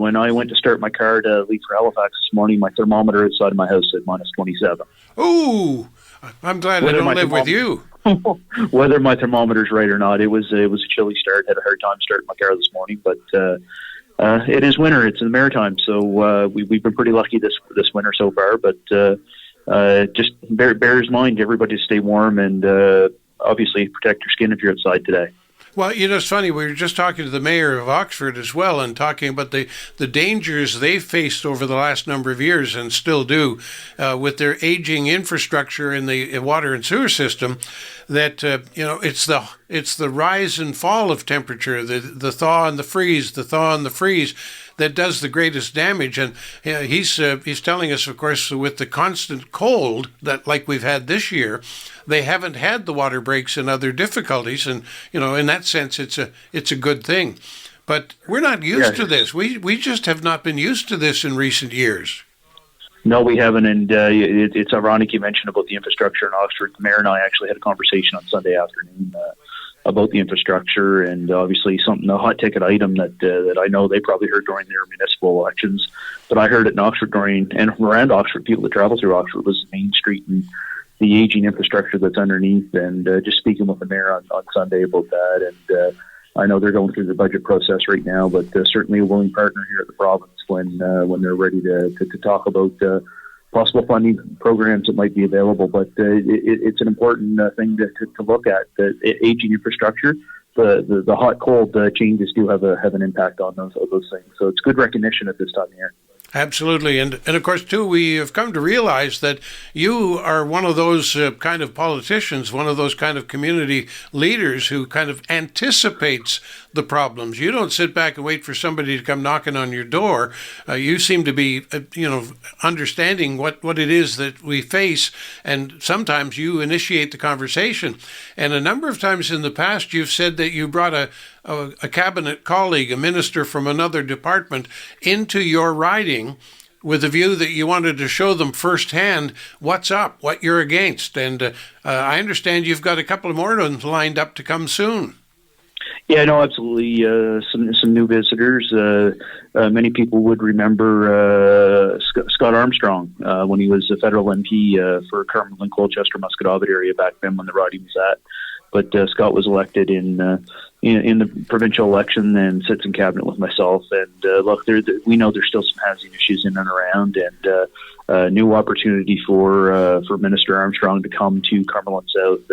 When I went to start my car to leave for Halifax this morning, my thermometer outside of my house said minus 27. Ooh, I'm glad I don't live with you. Whether my thermometer's right or not, it was a chilly start. Had a hard time starting my car this morning, but it is winter. It's in the Maritime, so we've been pretty lucky this winter so far. But just bears in mind, everybody to stay warm and obviously protect your skin if you're outside today. Well, it's funny, we were just talking to the mayor of Oxford as well and talking about the dangers they've faced over the last number of years and still do with their aging infrastructure in the water and sewer system, that, it's the rise and fall of temperature, the thaw and the freeze, that does the greatest damage. And he's telling us, of course, with the constant cold that like we've had this year, they haven't had the water breaks and other difficulties. And, in that sense, it's a good thing. But we're not used to this. We just have not been used to this in recent years. No, we haven't. And it's ironic you mentioned about the infrastructure in Oxford. The mayor and I actually had a conversation on Sunday afternoon about the infrastructure, and obviously a hot ticket item that I know they probably heard during their municipal elections, but I heard it in Oxford and around Oxford, people that travel through Oxford, was Main Street and the aging infrastructure that's underneath, and just speaking with the mayor on Sunday about that, and I know they're going through the budget process right now, but certainly a willing partner here at the province when they're ready to talk about possible funding programs that might be available. But it's an important thing to look at. The aging infrastructure, the hot cold changes do have an impact on those things. So it's good recognition at this time of year. Absolutely. And of course, too, we have come to realize that you are one of those kind of politicians, one of those kind of community leaders who kind of anticipates the problems. You don't sit back and wait for somebody to come knocking on your door. You seem to be, understanding what it is that we face, and sometimes you initiate the conversation. And a number of times in the past, you've said that you brought a cabinet colleague, a minister from another department, into your riding with a view that you wanted to show them firsthand what's up, what you're against. And I understand you've got a couple of more ones lined up to come soon. Yeah, no, absolutely. Some new visitors. Many people would remember Scott Armstrong when he was a federal MP for Cumberland, Colchester, Musquodoboit area back then when the riding was at. But Scott was elected in the provincial election and sits in cabinet with myself. And look, we know there's still some housing issues in and around, and a new opportunity for Minister Armstrong to come to Cumberland South,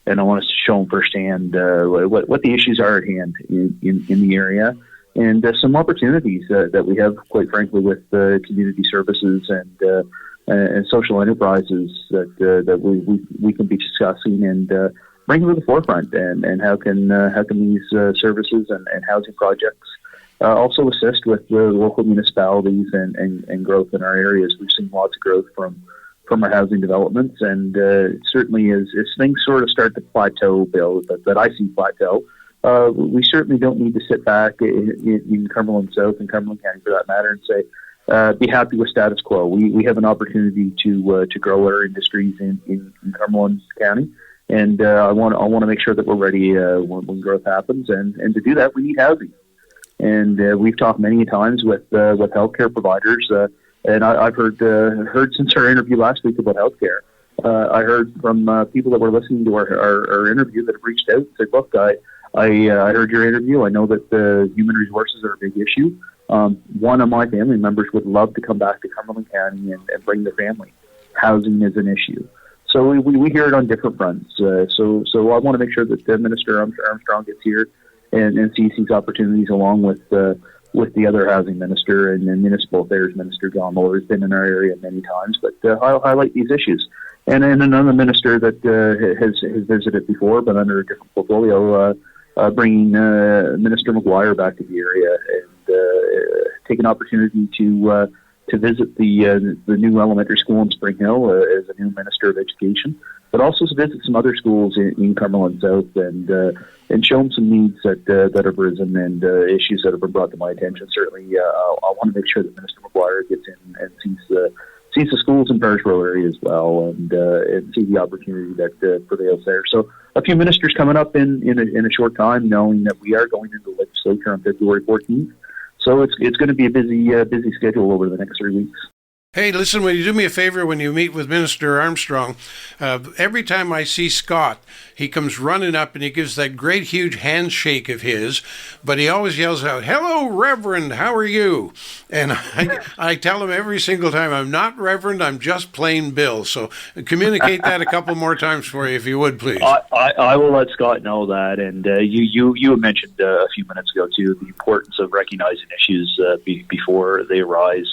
and I want us to show him firsthand what the issues are at hand in the area, and some opportunities that we have, quite frankly, with community services and social enterprises that we can be discussing and bring to the forefront, and how can these services and housing projects also assist with the local municipalities and growth in our areas. We've seen lots of growth from our housing developments, and certainly as things sort of start to plateau, Bill, that I see plateau, we certainly don't need to sit back in Cumberland South and Cumberland County, for that matter, and say, be happy with status quo. We have an opportunity to grow our industries in Cumberland County. And I want to make sure that we're ready when growth happens, and to do that we need housing. And we've talked many times with healthcare providers, and I've heard since our interview last week about healthcare. I heard from people that were listening to our interview that have reached out and said, "Look, I heard your interview. I know that human resources are a big issue. One of my family members would love to come back to Cumberland County and bring their family. Housing is an issue." So we hear it on different fronts. So I want to make sure that Minister Armstrong gets here and sees these opportunities along with the other housing minister and municipal affairs minister, John Muller, has been in our area many times, but I'll highlight these issues. And another minister that has visited before, but under a different portfolio, bringing Minister McGuire back to the area and take an opportunity to visit the new elementary school in Spring Hill as a new Minister of Education, but also to visit some other schools in Cumberland South and show them some needs that have risen and issues that have been brought to my attention. Certainly, I want to make sure that Minister McGuire gets in and sees the schools in Parish Row area as well, and see the opportunity that prevails there. So a few ministers coming up in a short time, knowing that we are going into the legislature on February 14th. So it's going to be a busy schedule over the next 3 weeks. Hey, listen, will you do me a favor when you meet with Minister Armstrong? Every time I see Scott, he comes running up and he gives that great huge handshake of his, but he always yells out, "Hello, Reverend, how are you?" And I tell him every single time, I'm not Reverend, I'm just plain Bill. So communicate that a couple more times for you, if you would, please. I will let Scott know that. And you had mentioned a few minutes ago, too, the importance of recognizing issues before they arise.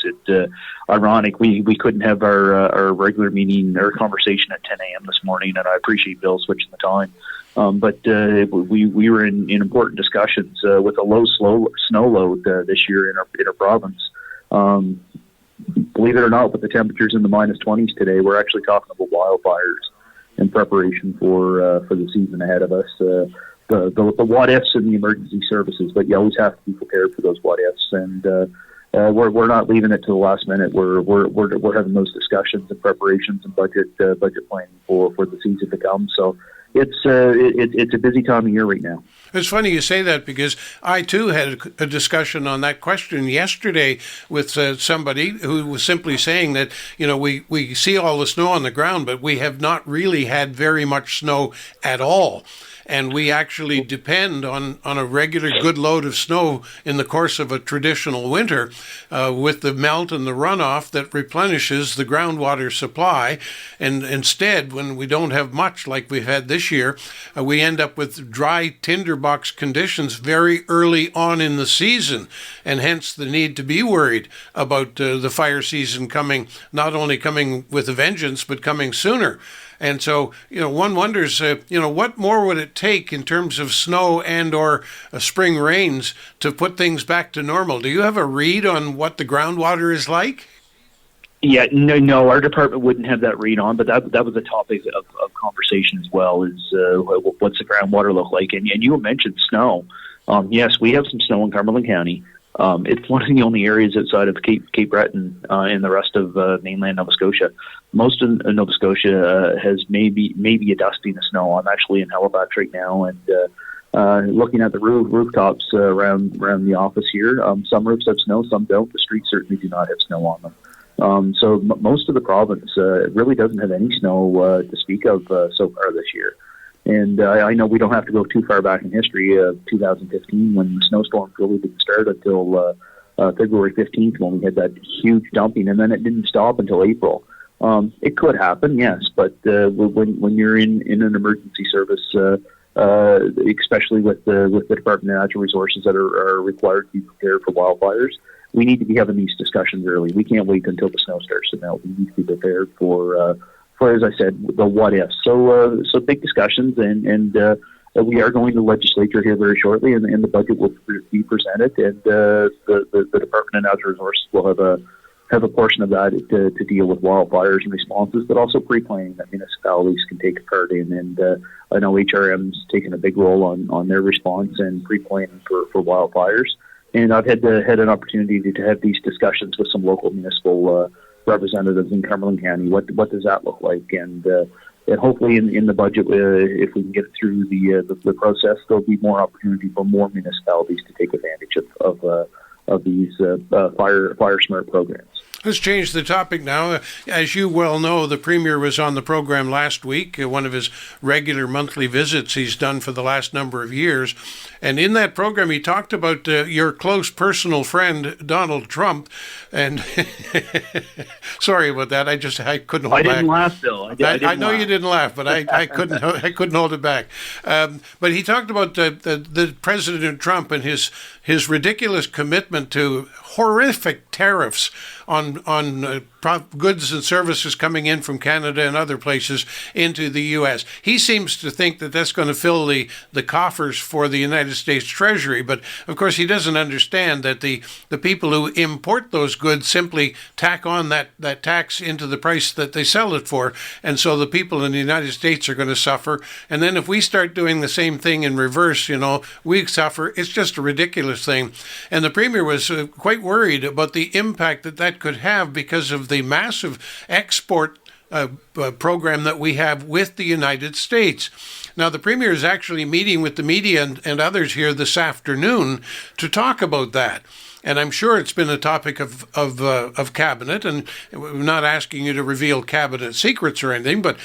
Ironic, we couldn't have our regular meeting or conversation at 10 a.m. this morning, and I appreciate Bill switching the time. But we were in important discussions with a low snow load this year in our province. Believe it or not, with the temperatures in the -20s today, we're actually talking about wildfires in preparation for the season ahead of us. The what ifs in the emergency services, but you always have to be prepared for those what ifs. And we're not leaving it to the last minute. We're having those discussions and preparations and budget planning for the season to come. So it's a busy time of year right now. It's funny you say that, because I too had a discussion on that question yesterday with somebody who was simply saying that, we see all the snow on the ground, but we have not really had very much snow at all. And we actually depend on a regular good load of snow in the course of a traditional winter with the melt and the runoff that replenishes the groundwater supply. And instead, when we don't have much like we've had this year, we end up with dry tinderbox conditions very early on in the season, and hence the need to be worried about the fire season coming, not only coming with a vengeance, but coming sooner. And so, one wonders, what more would it take in terms of snow and or spring rains to put things back to normal? Do you have a read on what the groundwater is like? Yeah, no, our department wouldn't have that read on, but that was a topic of conversation as well, is what's the groundwater look like? And you mentioned snow. Yes, we have some snow in Cumberland County. It's one of the only areas outside of Cape Breton and the rest of mainland Nova Scotia. Most of Nova Scotia has maybe a dusting of snow. I'm actually in Halifax right now, and looking at the rooftops around the office here. Some roofs have snow, some don't. The streets certainly do not have snow on them. So most of the province really doesn't have any snow to speak of so far this year. And I know we don't have to go too far back in history, 2015, when the snowstorm really didn't start until February 15th, when we had that huge dumping, and then it didn't stop until April. It could happen, yes, but when you're in an emergency service, especially with the Department of Natural Resources that are required to be prepared for wildfires, we need to be having these discussions early. We can't wait until the snow starts to melt. We need to be prepared for, as I said, the what ifs. So big discussions, and we are going to the legislature here very shortly, and the budget will be presented, and the Department of Natural Resources will have a portion of that to deal with wildfires and responses, but also pre-planning that municipalities can take part in. And I know HRM's taken a big role on their response and pre-planning for wildfires. And I've had an opportunity to have these discussions with some local municipal representatives in Cumberland County. What does that look like? And hopefully in the budget, if we can get it through the process, there'll be more opportunity for more municipalities to take advantage of these fire smart programs. Let's change the topic now. As you well know, the Premier was on the program last week, one of his regular monthly visits he's done for the last number of years. And in that program, he talked about your close personal friend, Donald Trump. And sorry about that. I couldn't hold back. I didn't laugh, Bill. I know you didn't laugh, but I couldn't hold it back. But he talked about the President Trump and his ridiculous commitment to horrific tariffs on goods and services coming in from Canada and other places into the U.S. He seems to think that that's going to fill the coffers for the United States Treasury, but of course he doesn't understand that the people who import those goods simply tack on that tax into the price that they sell it for, and so the people in the United States are going to suffer. And then if we start doing the same thing in reverse, we suffer. It's just a ridiculous thing. And the Premier was quite worried about the impact that could have because of the massive export program that we have with the United States. Now, the Premier is actually meeting with the media and others here this afternoon to talk about that. and I'm sure it's been a topic of cabinet. And we're not asking you to reveal cabinet secrets or anything, but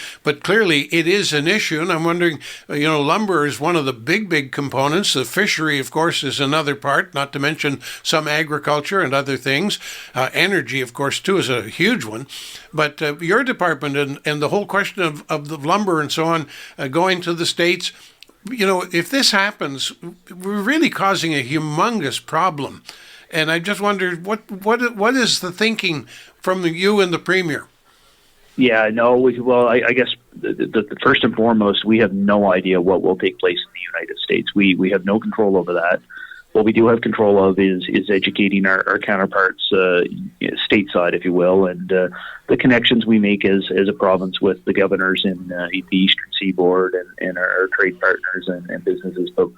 clearly it is an issue. And I'm wondering, lumber is one of the big components. The fishery, of course, is another part. Not to mention some agriculture and other things. Energy, of course, too, is a huge one. But your department and the whole question of the lumber and so on going to the States. If this happens, we're really causing a humongous problem. And I just wondered, what is the thinking from you and the Premier? Yeah, no, I guess the first and foremost, we have no idea what will take place in the United States. We have no control over that. What we do have control of is educating our counterparts stateside, if you will, and the connections we make as a province with the governors in the Eastern Seaboard and our trade partners and businesses. But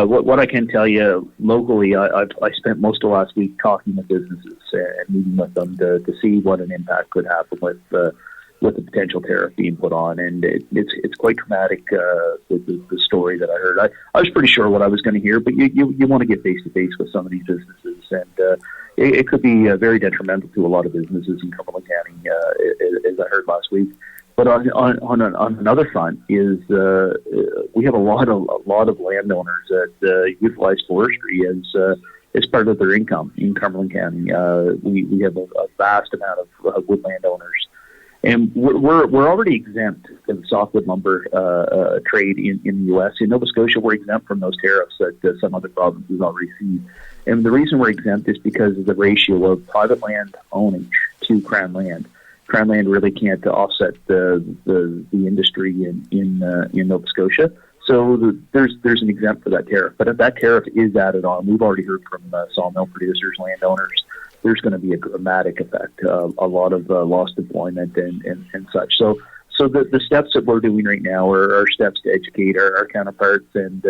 what I can tell you locally, I spent most of last week talking with businesses and meeting with them to see what an impact could happen with the potential tariff being put on, and it's quite dramatic. The story that I heard, I was pretty sure what I was going to hear, but you want to get face to face with some of these businesses, and it could be very detrimental to a lot of businesses in Cumberland County, as I heard last week. But on another front is we have a lot of landowners that utilize forestry as part of their income in Cumberland County. We have a vast amount of woodland owners. And we're already exempt from the softwood lumber trade in the U.S. In Nova Scotia, we're exempt from those tariffs that some other provinces already see. And the reason we're exempt is because of the ratio of private land ownage to Crown land. Crown land really can't offset the industry in Nova Scotia. So there's an exempt for that tariff. But if that tariff is added on, we've already heard from sawmill producers, landowners, there's going to be a dramatic effect, a lot of lost employment and such. So the steps that we're doing right now are steps to educate our counterparts and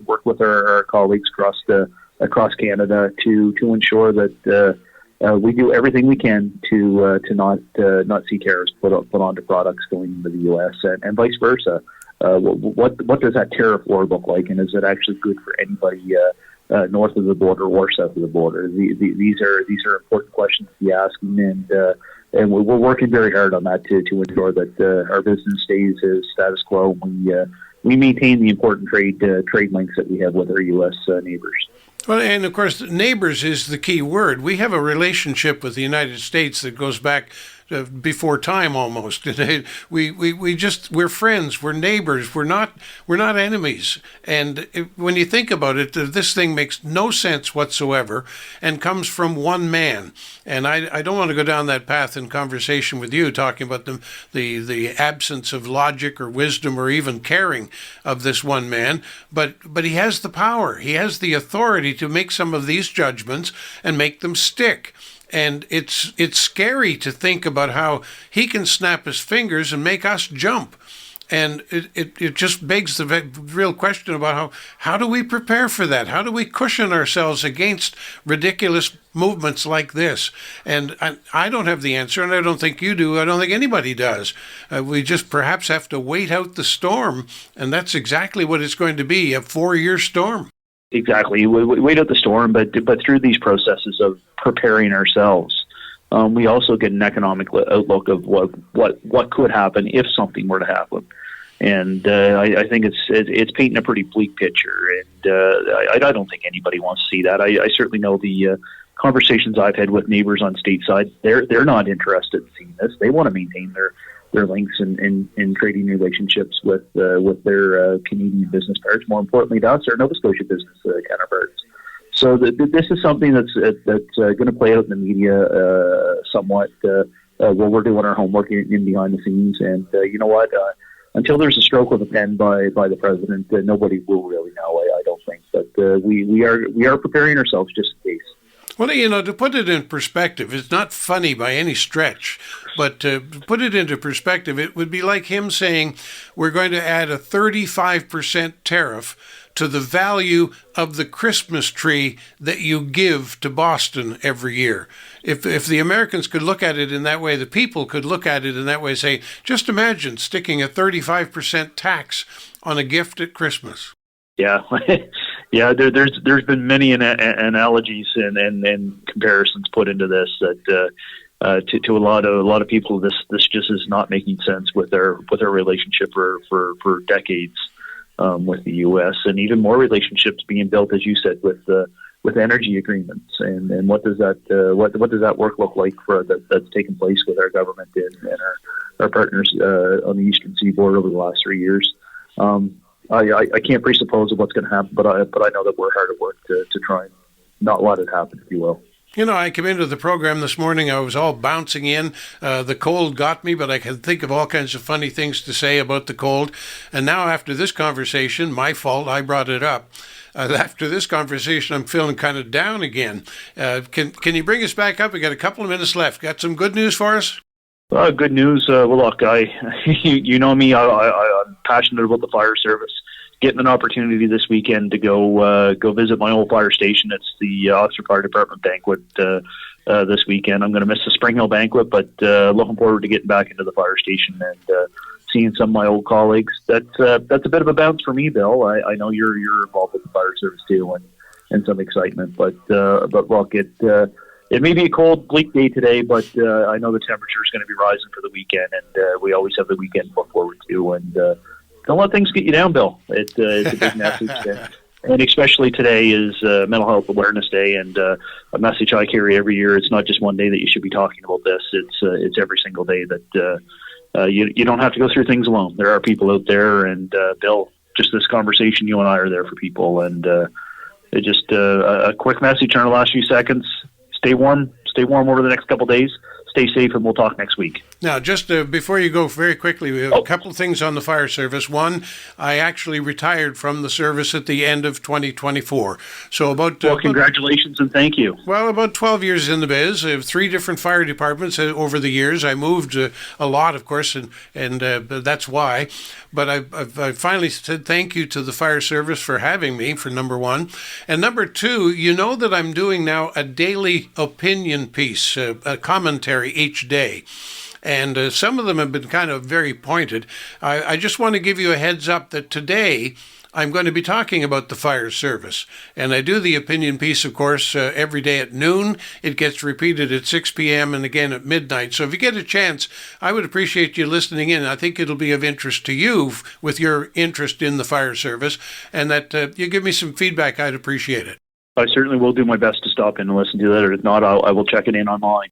work with our colleagues across Canada to ensure that we do everything we can to not see tariffs put onto products going into the U.S. and vice versa. What does that tariff war look like, and is it actually good for anybody north of the border or south of the border? These are important questions to be asking, and we're working very hard on that to ensure that our business stays as status quo. We maintain the important trade links that we have with our U.S. neighbors. Well, and of course, neighbors is the key word. We have a relationship with the United States that goes back before time almost. We're friends, we're neighbors, we're not enemies. And when you think about it, this thing makes no sense whatsoever and comes from one man. And I don't want to go down that path in conversation with you, talking about the absence of logic or wisdom or even caring of this one man. But he has the power. He has the authority to make some of these judgments and make them stick. And it's scary to think about how he can snap his fingers and make us jump. And it just begs the real question about how do we prepare for that? How do we cushion ourselves against ridiculous movements like this? And I don't have the answer, and I don't think you do. I don't think anybody does. We just perhaps have to wait out the storm, and that's exactly what it's going to be, a 4-year storm. Exactly. We wait out the storm, but through these processes of preparing ourselves, we also get an economic outlook of what could happen if something were to happen. And I think it's painting a pretty bleak picture, and I don't think anybody wants to see that. I certainly know the conversations I've had with neighbors on stateside. They're not interested in seeing this. They want to maintain their links and trading relationships with their Canadian business partners. More importantly, to us, our Nova Scotia business counterparts. So this is something that's going to play out in the media somewhat while we're doing our homework in behind the scenes. And you know what? Until there's a stroke of a pen by the president, nobody will really know. I don't think, but we are preparing ourselves just in case. Well, to put it in perspective, it's not funny by any stretch, but to put it into perspective, it would be like him saying, we're going to add a 35% tariff to the value of the Christmas tree that you give to Boston every year. If the Americans could look at it in that way, the people could look at it in that way, say, just imagine sticking a 35% tax on a gift at Christmas. Yeah, Yeah, there's been many analogies and comparisons put into this that to a lot of people this just is not making sense with their relationship for decades with the U.S. and even more relationships being built, as you said, with energy agreements and what does that work look like for that's taken place with our government and our partners on the Eastern Seaboard over the last 3 years. I can't presuppose what's going to happen, but I know that we're hard at work to try and not let it happen, if you will. You know, I came into the program this morning, I was all bouncing in. The cold got me, but I could think of all kinds of funny things to say about the cold. And now after this conversation, my fault, I brought it up. After this conversation, I'm feeling kind of down again. Can you bring us back up? We got a couple of minutes left. Got some good news for us? Good news. Well, look, you know me. I'm passionate about the fire service. Getting an opportunity this weekend to go visit my old fire station. It's the Oxford Fire Department banquet this weekend. I'm going to miss the Spring Hill banquet, but looking forward to getting back into the fire station and seeing some of my old colleagues. That's a bit of a bounce for me, Bill. I know you're involved with the fire service too, and some excitement. But look, it may be a cold, bleak day today, but I know the temperature is going to be rising for the weekend, and we always have the weekend to look forward to. And don't let things get you down, Bill. It's a big message, and especially today is Mental Health Awareness Day, and a message I carry every year. It's not just one day that you should be talking about this. It's every single day that you don't have to go through things alone. There are people out there, and Bill, just this conversation, you and I are there for people, and it just a quick message in our last few seconds. Stay warm over the next couple of days. Stay safe, and we'll talk next week. Now, just before you go, very quickly, we have a couple of things on the fire service. One, I actually retired from the service at the end of 2024. So congratulations and thank you. Well, about 12 years in the biz. I have 3 different fire departments over the years. I moved a lot, of course, and that's why. But I finally said thank you to the fire service for having me, for number one. And number two, you know that I'm doing now a daily opinion piece, a commentary each day. And some of them have been kind of very pointed. I just want to give you a heads up that today I'm going to be talking about the fire service. And I do the opinion piece, of course, every day at noon. It gets repeated at 6 p.m. and again at midnight. So if you get a chance, I would appreciate you listening in. I think it'll be of interest to you with your interest in the fire service, and that you give me some feedback. I'd appreciate it. I certainly will do my best to stop in and listen to that, or if not, I will check it in online.